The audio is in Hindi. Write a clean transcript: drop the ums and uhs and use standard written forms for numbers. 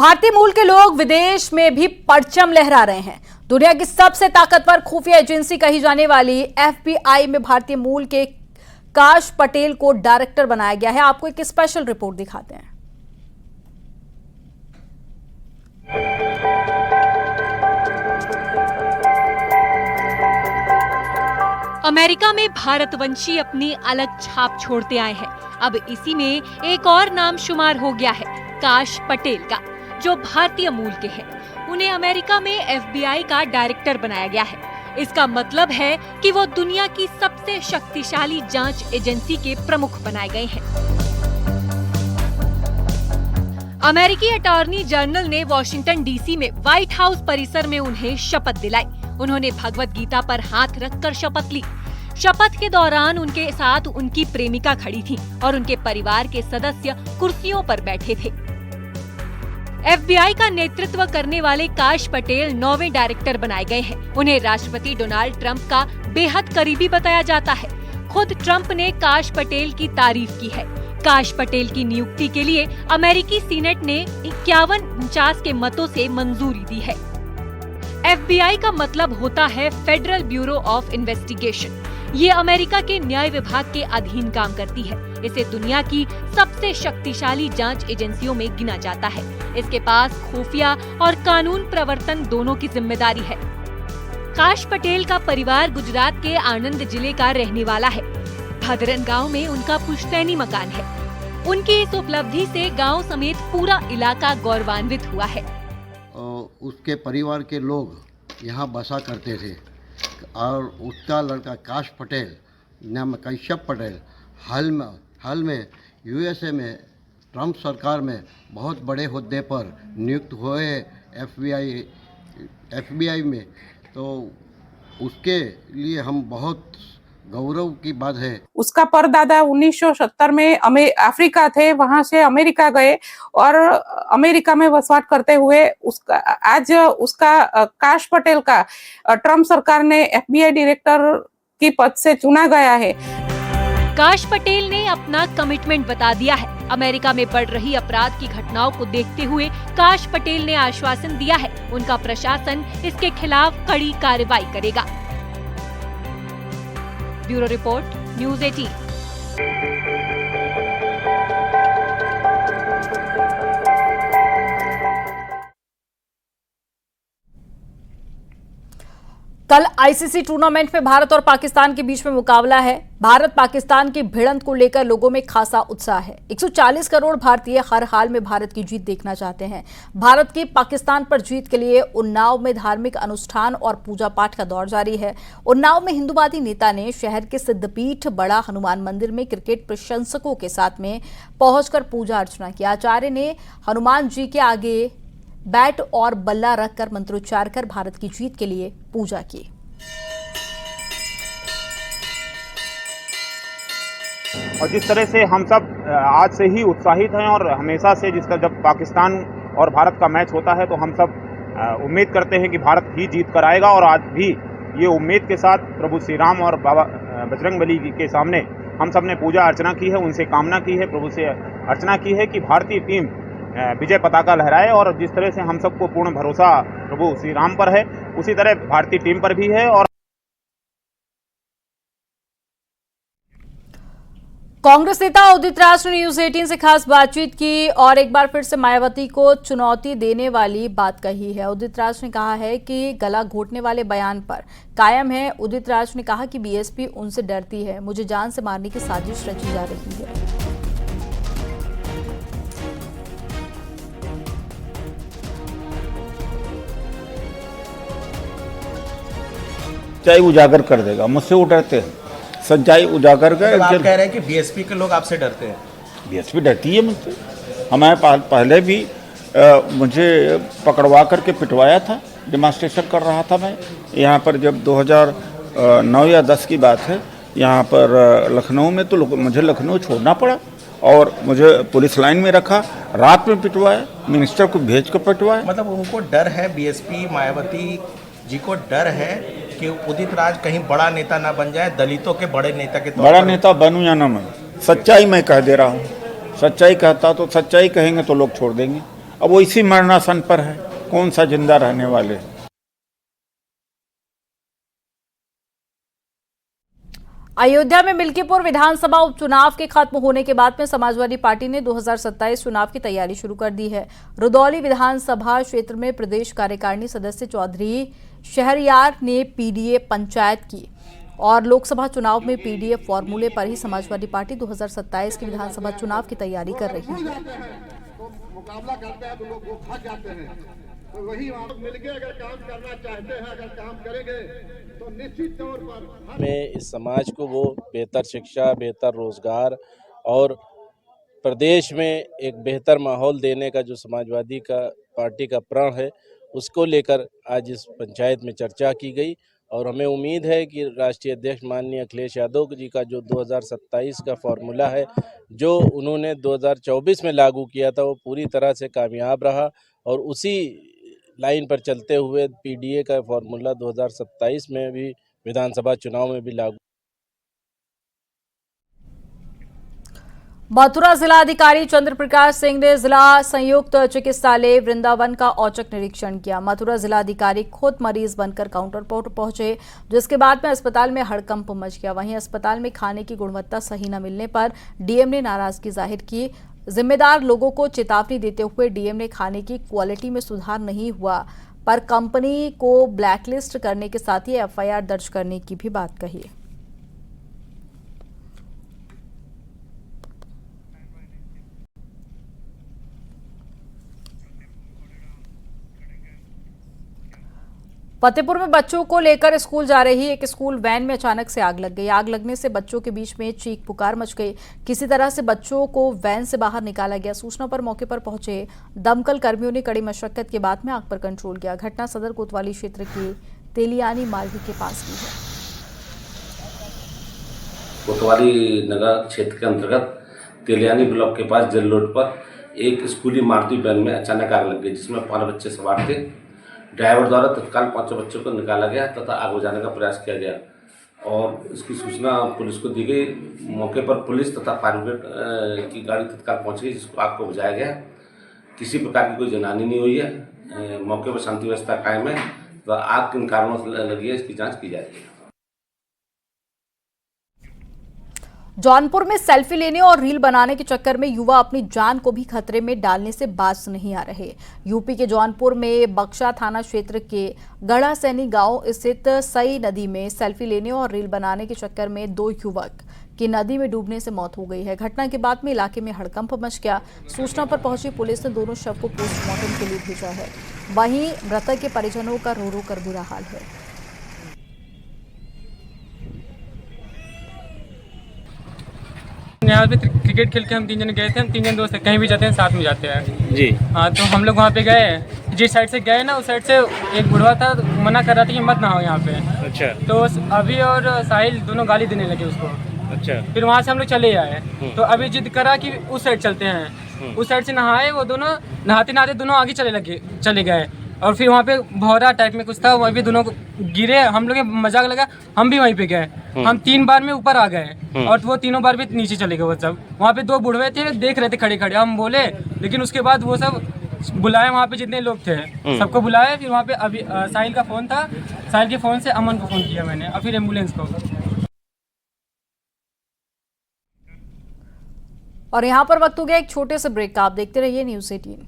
भारतीय मूल के लोग विदेश में भी परचम लहरा रहे हैं। दुनिया की सबसे ताकतवर खुफिया एजेंसी कही जाने वाली एफबीआई में भारतीय मूल के काश पटेल को डायरेक्टर बनाया गया है। आपको एक स्पेशल रिपोर्ट दिखाते हैं। अमेरिका में भारतवंशी अपनी अलग छाप छोड़ते आए हैं। अब इसी में एक और नाम शुमार हो गया है, काश पटेल का, जो भारतीय मूल के हैं। उन्हें अमेरिका में एफबीआई का डायरेक्टर बनाया गया है। इसका मतलब है कि वो दुनिया की सबसे शक्तिशाली जांच एजेंसी के प्रमुख बनाए गए हैं। अमेरिकी अटॉर्नी जनरल ने वॉशिंगटन डीसी में व्हाइट हाउस परिसर में उन्हें शपथ दिलाई। उन्होंने भगवत गीता पर हाथ रखकर शपथ ली। शपथ के दौरान उनके साथ उनकी प्रेमिका खड़ी थी और उनके परिवार के सदस्य कुर्सियों पर बैठे थे। एफबीआई का नेतृत्व करने वाले काश पटेल 9वें डायरेक्टर बनाए गए हैं। उन्हें राष्ट्रपति डोनाल्ड ट्रंप का बेहद करीबी बताया जाता है। खुद ट्रंप ने काश पटेल की तारीफ की है। काश पटेल की नियुक्ति के लिए अमेरिकी सीनेट ने 51-49 के मतों से मंजूरी दी है। एफबीआई का मतलब होता है फेडरल ब्यूरो ऑफ इन्वेस्टिगेशन। ये अमेरिका के न्याय विभाग के अधीन काम करती है। इसे दुनिया की सबसे शक्तिशाली जांच एजेंसियों में गिना जाता है। इसके पास खुफिया और कानून प्रवर्तन दोनों की जिम्मेदारी है। काश पटेल का परिवार गुजरात के आणंद जिले का रहने वाला है। भदरन गांव में उनका पुश्तैनी मकान है। उनकी इस उपलब्धि से गांव समेत पूरा इलाका गौरवान्वित हुआ है। उसके परिवार के लोग यहाँ बसा करते थे और उसका लड़का काश पटेल नाम कश्यप पटेल हाल में यूएसए में ट्रंप सरकार में बहुत बड़े ओहदे पर नियुक्त हुए एफबीआई में। तो उसके लिए हम बहुत गौरव की बात है। उसका परदादा 1970 में अफ्रीका थे, वहां से अमेरिका गए और अमेरिका में वसवाट करते हुए आज उसका काश पटेल का ट्रंप सरकार ने एफबीआई डायरेक्टर की पद से चुना गया है। काश पटेल ने अपना कमिटमेंट बता दिया है। अमेरिका में बढ़ रही अपराध की घटनाओं को देखते हुए काश पटेल ने आश्वासन दिया है, उनका प्रशासन इसके खिलाफ कड़ी कार्रवाई करेगा। Bureau report, news 18। कल आईसीसी टूर्नामेंट में भारत और पाकिस्तान के बीच में मुकाबला है। भारत पाकिस्तान की भिड़ंत को लेकर लोगों में खासा उत्साह है। 140 करोड़ भारतीय हर हाल में भारत की जीत देखना चाहते हैं। भारत की पाकिस्तान पर जीत के लिए उन्नाव में धार्मिक अनुष्ठान और पूजा पाठ का दौर जारी है। उन्नाव में हिंदूवादी नेता ने शहर के सिद्धपीठ बड़ा हनुमान मंदिर में क्रिकेट प्रशंसकों के साथ में पहुंचकर पूजा अर्चना की। आचार्य ने हनुमान जी के आगे बैट और बल्ला रखकर मंत्रोच्चार कर भारत की जीत के लिए पूजा की। और जिस तरह से हम सब आज से ही उत्साहित हैं और हमेशा से जिस तरह जब पाकिस्तान और भारत का मैच होता है तो हम सब उम्मीद करते हैं कि भारत ही जीत कर आएगा। और आज भी ये उम्मीद के साथ प्रभु श्री राम और बाबा बजरंगबली के सामने हम सब ने पूजा अर्चना की है, उनसे कामना की है, प्रभु से अर्चना की है कि भारतीय टीम विजय पताका लहराए। और जिस तरह से हम सबको पूर्ण भरोसा प्रभु श्री राम पर है, उसी तरह भारतीय टीम पर भी है। और कांग्रेस नेता उदित राज ने न्यूज़ 18 से खास बातचीत की और एक बार फिर से मायावती को चुनौती देने वाली बात कही है। उदित राज ने कहा है कि गला घोटने वाले बयान पर कायम है। उदित राज ने कहा कि बीएसपी उनसे डरती है, मुझे जान से मारने की साजिश रची जा रही है। सच्चाई उजागर कर देगा, मुझसे वो डरते हैं। सच्चाई उजागर कर। आप कह रहे हैं कि बीएसपी के लोग आपसे डरते हैं? बीएसपी डरती है मुझसे। हमारे पहले भी मुझे पकड़वा करके पिटवाया था, डेमोन्स्ट्रेशन कर रहा था मैं यहाँ पर। जब 2009 या 10 की बात है, यहाँ पर लखनऊ में, तो मुझे लखनऊ छोड़ना पड़ा और मुझे पुलिस लाइन में रखा, रात में पिटवाया, मिनिस्टर को भेज कर पिटवाया। मतलब उनको डर है, बीएसपी मायावती जी को डर है कि उदित राज कहीं बड़ा नेता ना बन जाए, दलितों के बड़े नेता के तौर पर। बड़ा नेता बनूं या ना बनूं, सच्चाई मैं कह दे रहा हूँ। सच्चाई कहता तो सच्चाई कहेंगे तो लोग छोड़ देंगे, अब वो इसी मरणासन पर है, कौन सा जिंदा रहने वाले। अयोध्या में मिल्कीपुर विधानसभा उपचुनाव के खत्म होने के बाद में समाजवादी पार्टी ने 2027 चुनाव की तैयारी शुरू कर दी है। रुदौली विधानसभा क्षेत्र में प्रदेश कार्यकारिणी सदस्य चौधरी शहरयार ने पीडीए पंचायत की और लोकसभा चुनाव में पीडीए फॉर्मूले पर ही समाजवादी पार्टी 2027 के विधानसभा चुनाव की तैयारी कर रही है। मुकाबला करते हैं तो लोग वो भाग जाते हैं, तो वही आप मिलके अगर काम करना चाहते हैं, अगर काम करेंगे तो निश्चित तौर पर में इस समाज को वो बेहतर शिक्षा, बेहतर रोजगार और प्रदेश में एक बेहतर माहौल देने का जो समाजवादी का पार्टी का प्रण है, उसको लेकर आज इस पंचायत में चर्चा की गई और हमें उम्मीद है कि राष्ट्रीय अध्यक्ष माननीय अखिलेश यादव जी का जो 2027 का फॉर्मूला है, जो उन्होंने 2024 में लागू किया था, वो पूरी तरह से कामयाब रहा और उसी लाइन पर चलते हुए पीडीए का फॉर्मूला 2027 में भी विधानसभा चुनाव में भी लागू। मथुरा जिलाधिकारी चंद्र प्रकाश सिंह ने जिला संयुक्त चिकित्सालय वृंदावन का औचक निरीक्षण किया। मथुरा जिलाधिकारी खुद मरीज बनकर काउंटर पर पहुंचे, जिसके बाद में अस्पताल में हड़कंप मच गया। वहीं अस्पताल में खाने की गुणवत्ता सही न मिलने पर डीएम ने नाराजगी जाहिर की। जिम्मेदार लोगों को चेतावनी देते हुए डीएम ने खाने की क्वालिटी में सुधार नहीं हुआ पर कंपनी को ब्लैकलिस्ट करने के साथ ही एफआईआर दर्ज करने की भी बात कही। फतेहपुर में बच्चों को लेकर स्कूल जा रही एक स्कूल वैन में अचानक से आग लग गई। आग लगने से बच्चों के बीच में चीख पुकार मच गई। किसी तरह से बच्चों को वैन से बाहर निकाला गया। सूचना पर मौके पर पहुंचे दमकल कर्मियों ने कड़ी मशक्कत के बाद में आग पर कंट्रोल किया। घटना सदर कोतवाली क्षेत्र के तेलियानी मार्ग के पास की है। कोतवाली नगर क्षेत्र के अंतर्गत तेलियानी ब्लॉक के पास जेल रोड पर एक स्कूली मारुति वैन में अचानक आग लग गई, जिसमें 5 बच्चे सवार थे। ड्राइवर द्वारा तत्काल 5 बच्चों को निकाला गया तथा आग बुझाने का प्रयास किया गया और इसकी सूचना पुलिस को दी गई। मौके पर पुलिस तथा फायर ब्रिगेड की गाड़ी तत्काल पहुंच गई, जिसको आग को बुझाया गया। किसी प्रकार की कोई जनहानि नहीं हुई है। मौके पर शांति व्यवस्था कायम है तो आग किन कारणों से लगी है, इसकी जाँच की जा रही है। जौनपुर में सेल्फी लेने और रील बनाने के चक्कर में युवा अपनी जान को भी खतरे में डालने से बाज नहीं आ रहे। यूपी के जौनपुर में बक्सा थाना क्षेत्र के गढ़ा सैनी गांव स्थित सई नदी में सेल्फी लेने और रील बनाने के चक्कर में 2 युवक की नदी में डूबने से मौत हो गई है। घटना के बाद में इलाके में हड़कंप मच गया। सूचना पर पहुंची पुलिस ने दोनों शव को पोस्टमार्टम के लिए भेजा है। वहीं मृतक के परिजनों का रो रो कर बुरा हाल है। यहाँ पे क्रिकेट खेल के हम 3 जने गए थे। हम 3 जन दोस्त कहीं भी जाते हैं साथ में जाते हैं जी। हाँ, तो हम लोग वहाँ पे गए। जिस साइड से गए ना, उस साइड से एक बुढ़वा था, मना कर रहा था कि मत नहाओ यहाँ पे। अच्छा। तो अभी और साहिल दोनों गाली देने लगे उसको। अच्छा। फिर वहाँ से हम लोग चले आए। तो अभी जिद करा कि उस साइड चलते हैं। उस साइड से नहाए, वो दोनों नहाते नहाते दोनों आगे चले गए और फिर वहाँ पे भौरा टाइप में कुछ था, वहीं पे दोनों गिरे। हम लोग मजाक लगा, हम भी वहीं पे गए। हम 3 बार में ऊपर आ गए और वो तीनों बार भी नीचे चले गए। वो सब वहाँ पे 2 बुढ़वे थे, देख रहे थे खड़े खड़े। हम बोले, लेकिन उसके बाद वो सब बुलाए, वहाँ पे जितने लोग थे सबको बुलाए। फिर वहाँ पे अभी साहिल का फ़ोन था, साहिल के फ़ोन से अमन को फ़ोन किया मैंने और फिर एम्बुलेंस को। और यहाँ पर वक्त हो गया एक छोटे से ब्रेक का। आप देखते रहिए न्यूज़ 18।